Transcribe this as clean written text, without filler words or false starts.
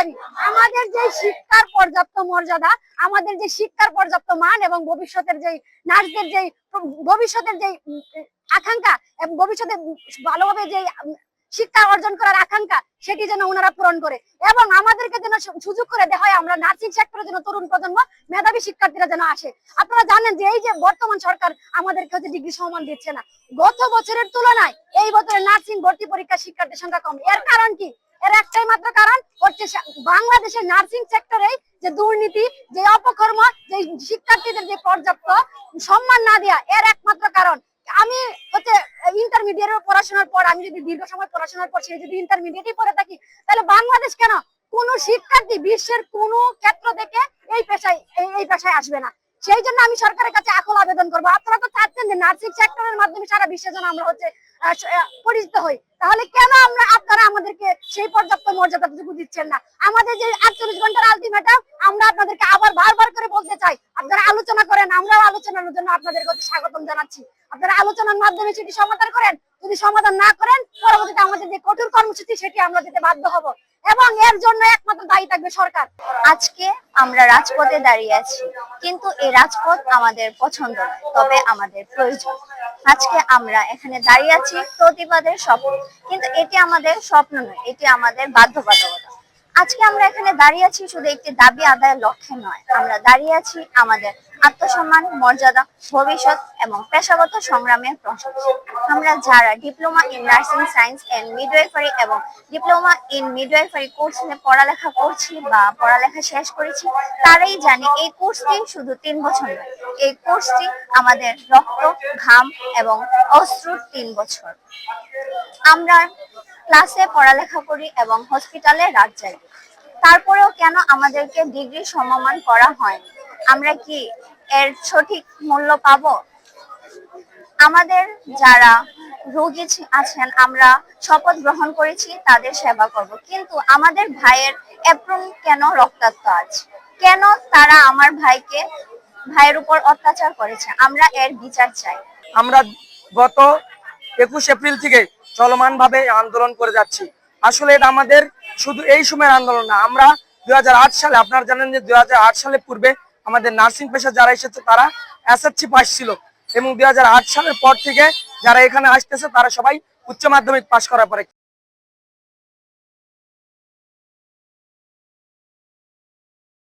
জানি আমাদের যে শিক্ষার পর্যাপ্ত মর্যাদা, আমাদের যে শিক্ষার পর্যাপ্ত মান এবং ভবিষ্যতের যে নার্সদের যে ভবিষ্যতের যে আকাঙ্ক্ষা এবং ভবিষ্যতে ভালোভাবে যে শিক্ষা অর্জন করার আকাঙ্ক্ষা, সেটি যেন ওনারা পূরণ করে এবং আমাদেরকে যেন সুযোগ করে দেওয়া হয়, আমরা নার্সিং সেক্টরে যেন তরুণ প্রজন্ম মেধাবী শিক্ষার্থীরা যেন আসে। আপনারা জানেন যে এই যে বর্তমান সরকার আমাদেরকে হচ্ছে ডিগ্রি সম্মান দিচ্ছে না, গত বছরের তুলনায় এই বছরে নার্সিং ভর্তি পরীক্ষা শিক্ষার্থীর সংখ্যা কম। এর কারণ কি? এর একটাই মাত্র কারণ হচ্ছে বাংলাদেশের নার্সিং সেক্টরে যে দুর্নীতি, যে অপকর্ম, যে শিক্ষার্থীদের যে পর্যাপ্ত সম্মান না দেওয়া, এর একমাত্র কারণ। আমি হচ্ছে ইন্টারমিডিয়েট পড়াশোনার পর, আমি যদি দীর্ঘ সময় পড়াশোনার পর সে যদি ইন্টারমিডিয়েটই পড়ে থাকি, তাহলে বাংলাদেশ কেন কোন শিক্ষার্থী বিশ্বের কোন ক্ষেত্র থেকে এই পেশায় আসবে না? সেই জন্য আমি সরকারের কাছে আকুল আবেদন করবো। আপনারা তো চাচ্ছেন যে নার্সিং সেক্টরের মাধ্যমে সারা বিশ্বের জন্য আমরা হচ্ছে পরিচিত হই, তাহলে কেন আপনারা আমাদেরকে সেই পর্যাপ্ত মর্যাদাটুকু দিচ্ছেন না? আমাদের যে 48 ঘন্টার আলটিমেটাম, আমরা আপনাদেরকে আবার বারবার করে বলতে চাই, আপনারা আলোচনা করেন, আমরাও আলোচনার জন্য আপনাদের কাছে স্বাগতম জানাচ্ছি। আপনারা আলোচনার মাধ্যমে সেটি সমাধান করেন। যদি সমাধান না করেন, পরবর্তীতে আমাদের যে কঠোর কর্মসূচি সেটি আমরা দিতে বাধ্য হব এবং এর জন্য একমাত্র দায়ী থাকবে সরকার। আজকে আমরা রাজপথে দাঁড়িয়ে আছি, কিন্তু এই রাজপথ আমাদের পছন্দ নয়, তবে আমাদের প্রয়োজন। আজকে আমরা এখানে দাঁড়িয়ে আছি প্রতিবাদের স্বপ্ন, কিন্তু এটি আমাদের স্বপ্ন নয়, এটি আমাদের বাধ্যবাধকতা। আজকে আমরা এখানে দাঁড়িয়ে আছি শুধু একটি দাবি আদায়ের লক্ষ্যে নয়, আমরা দাঁড়িয়ে আছি আমাদের আত্মসম্মান, মর্যাদা, ভবিষ্যৎ এবং পেশাগত সংগ্রামের প্রশংসা। আমরা যারা diploma in nursing science and midwifery এবং ডিপ্লোমা ইন মিডওয়াইফারি কোর্সে পড়ালেখা করছি বা পড়ালেখা শেষ করেছি, তারাই জানি এই কোর্সটি শুধু 3 বছর নয়, এই কোর্সটি আমাদের রক্ত, ঘাম এবং অশ্রুর 3 বছর। আমরা ক্লাসে পড়ালেখা করি এবং হসপিটালে রাত যাই, তারপরেও কেন আমাদেরকে ডিগ্রি সমমান করা হয়নি? আমরা কি এর সঠিক মূল্য পাবো? আমাদের যারা রোগী আছেন, আমরা শপথ গ্রহণ করেছি তাদের সেবা করব, কিন্তু আমাদের ভাইয়ের এপ্রন কেন রক্তাক্ত আছে? কেন তারা আমার ভাইয়ের উপর অত্যাচার করেছে? আমরা এর বিচার চাই। আমরা গত 21 এপ্রিল থেকে চলমান ভাবে আন্দোলন করে যাচ্ছি। আসলে এটা আমাদের শুধু এই সময়ের আন্দোলন না। আমরা 2008 সালে, আপনারা জানেন যে 2008 সালের পূর্বে আমাদের নার্সিং পেশা যারা এসেছে তারা এসএসসি পাস ছিল এবং 2008 সালের পর থেকে যারা এখানে আসতেছে তারা সবাই উচ্চ মাধ্যমিক পাস করার পরে